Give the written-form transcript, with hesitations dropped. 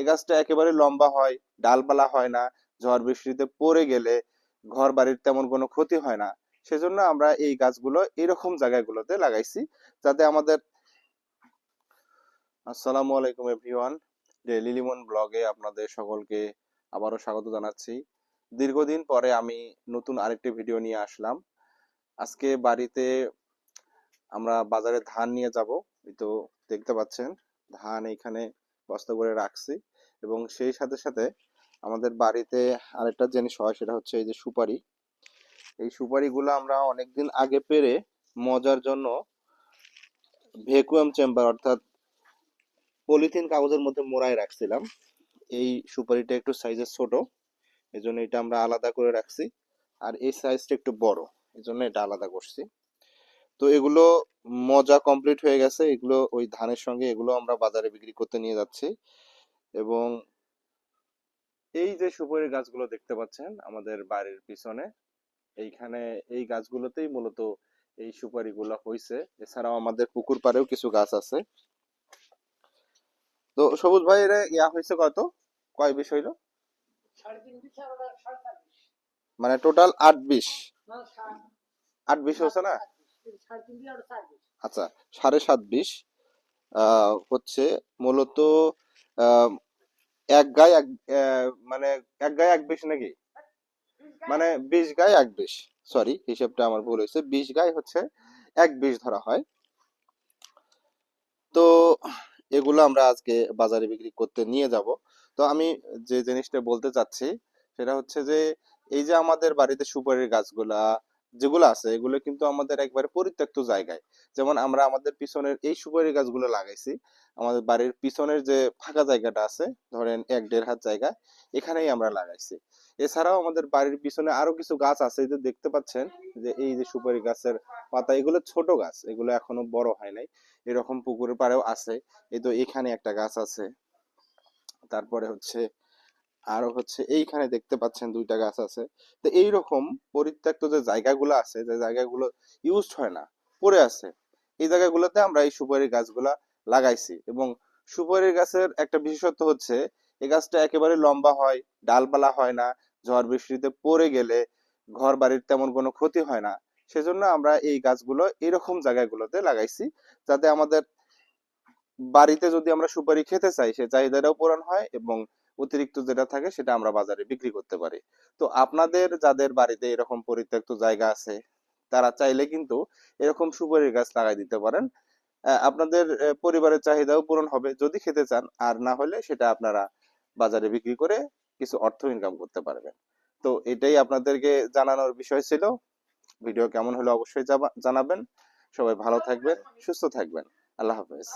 এই গাছটা একেবারে লম্বা হয়, ডালপালা হয় না, ঝড় বৃষ্টিতে পড়ে গেলে ঘর বাড়ির তেমন কোনো ক্ষতি হয় না। সেজন্য আমরা এই গাছগুলো এরকম জায়গাগুলোতে লাগাইছি, যাতে আমাদের। আসসালামু আলাইকুম এভরিওয়ান, ডেইলি লিমন ব্লগে আপনাদের সকলকে আবারও স্বাগত জানাচ্ছি। দীর্ঘদিন পরে আমি নতুন আরেকটি ভিডিও নিয়ে আসলাম। আজকে বাড়িতে আমরা বাজারে ধান নিয়ে যাব। এই তো দেখতে পাচ্ছেন ধান এইখানে বস্তা করে রাখছি, এবং সেই সাথে সাথে আমাদের বাড়িতে আরেকটা জিনিস হয়, সেটা হচ্ছে এই যে সুপারি। এই সুপারিগুলো আমরা অনেকদিন আগে পেরে মজার জন্য ভ্যাকুয়াম চেম্বার অর্থাৎ পলিথিন কাগজের মধ্যে মোড়ায় রাখছিলাম। এই সুপারিটা একটু সাইজে ছোট, এই জন্য এটা আমরা আলাদা করে রাখছি। আর এই সাইজটা একটু বড়, এই জন্য এটা আলাদা করছি। তো এগুলো মজা কমপ্লিট হয়ে গেছে, এগুলো ওই ধানের সঙ্গে এগুলো আমরা বাজারে বিক্রি করতে নিয়ে যাচ্ছি। এবং এই যে সুপারির গাছগুলো দেখতে পাচ্ছেন আমাদের বাড়ির পিছনে, এইখানে এই গাছগুলোতেই মূলত এই সুপারিগুলো হয়েছে। এছাড়াও আমাদের পুকুর পাড়েও কিছু গাছ আছে। তো সবুজ ভাই, এর ইয়া হয়েছে কত, কয় বিশ হইলো? মানে টোটাল 8-20? 8-20 হচ্ছে না? আচ্ছা, 7.5-20 হচ্ছে মূলত। আহ, এক গায়ে এক, মানে এক গায়ে এক বিশ নাকি, মানে 20 গায়ে এক বিশ। সরি, হিসেবটা আমার ভুল হয়েছে, 20 গায়ে হচ্ছে এক বিশ ধরা হয়। তো এগুলো আমরা আজকে বাজারে বিক্রি করতে নিয়ে যাব। তো আমি যে জিনিসটা বলতে চাচ্ছি সেটা হচ্ছে যে এই যে আমাদের বাড়িতে সুপারির গাছগুলা যেগুলো আছে, এগুলো কিন্তু আমাদের একবারে পরিত্যক্ত জায়গায়। যেমন আমরা আমাদের পিছনের এই সুপারি গাছগুলো লাগাইছি আমাদের বাড়ির পিছনের যে ফাঁকা জায়গাটা আছে, ধরেন 1-1.5 হাত জায়গা, এখানেই আমরা লাগাইছি। এছাড়াও আমাদের বাড়ির পিছনে আরো কিছু গাছ আছে, এই যে দেখতে পাচ্ছেন যে এই যে সুপারি গাছের পাতা, এগুলো ছোট গাছ, এগুলো এখনো বড় হয় নাই। এরকম পুকুরের পাড়েও আছে। এই তো এখানে একটা গাছ আছে, তারপরে হচ্ছে আরো হচ্ছে এইখানে দেখতে পাচ্ছেন 2টা গাছ আছে। তো এইরকম পরিত্যক্ত যে জায়গাগুলো আছে, যে জায়গাগুলো ইউজড হয় না, পড়ে আছে, এই জায়গাগুলোতে আমরা এই সুপারি গাছগুলা লাগাইছি। এবং সুপারি গাছের একটা বিশেষত্ব হচ্ছে এই গাছটা একেবারে লম্বা হয়, ডালপালা হয় না, ঝড় বৃষ্টিতে পড়ে গেলে ঘর বাড়ির তেমন কোনো ক্ষতি হয় না। সেজন্য আমরা এই গাছগুলো এরকম জায়গাগুলোতে লাগাইছি, যাতে আমাদের বাড়িতে যদি আমরা সুপারি খেতে চাই সে চাহিদাটাও পূরণ হয়, এবং অতিরিক্ত যেটা থাকে সেটা আমরা বাজারে বিক্রি করতে পারি। তো আপনাদের যাদের বাড়িতে এরকম পরিত্যক্ত জায়গা আছে, তারা চাইলে কিন্তু এরকম সুপারির গাছ লাগাই দিতে পারেন। আপনাদের পরিবারের চাহিদাও পূরণ হবে যদি খেতে চান, আর না হলে সেটা আপনারা বাজারে বিক্রি করে কিছু অর্থ ইনকাম করতে পারবেন। তো এটাই আপনাদেরকে জানানোর বিষয় ছিল। ভিডিও কেমন হলো অবশ্যই জানাবেন। সবাই ভালো থাকবেন, সুস্থ থাকবেন। আল্লাহ হাফেজ।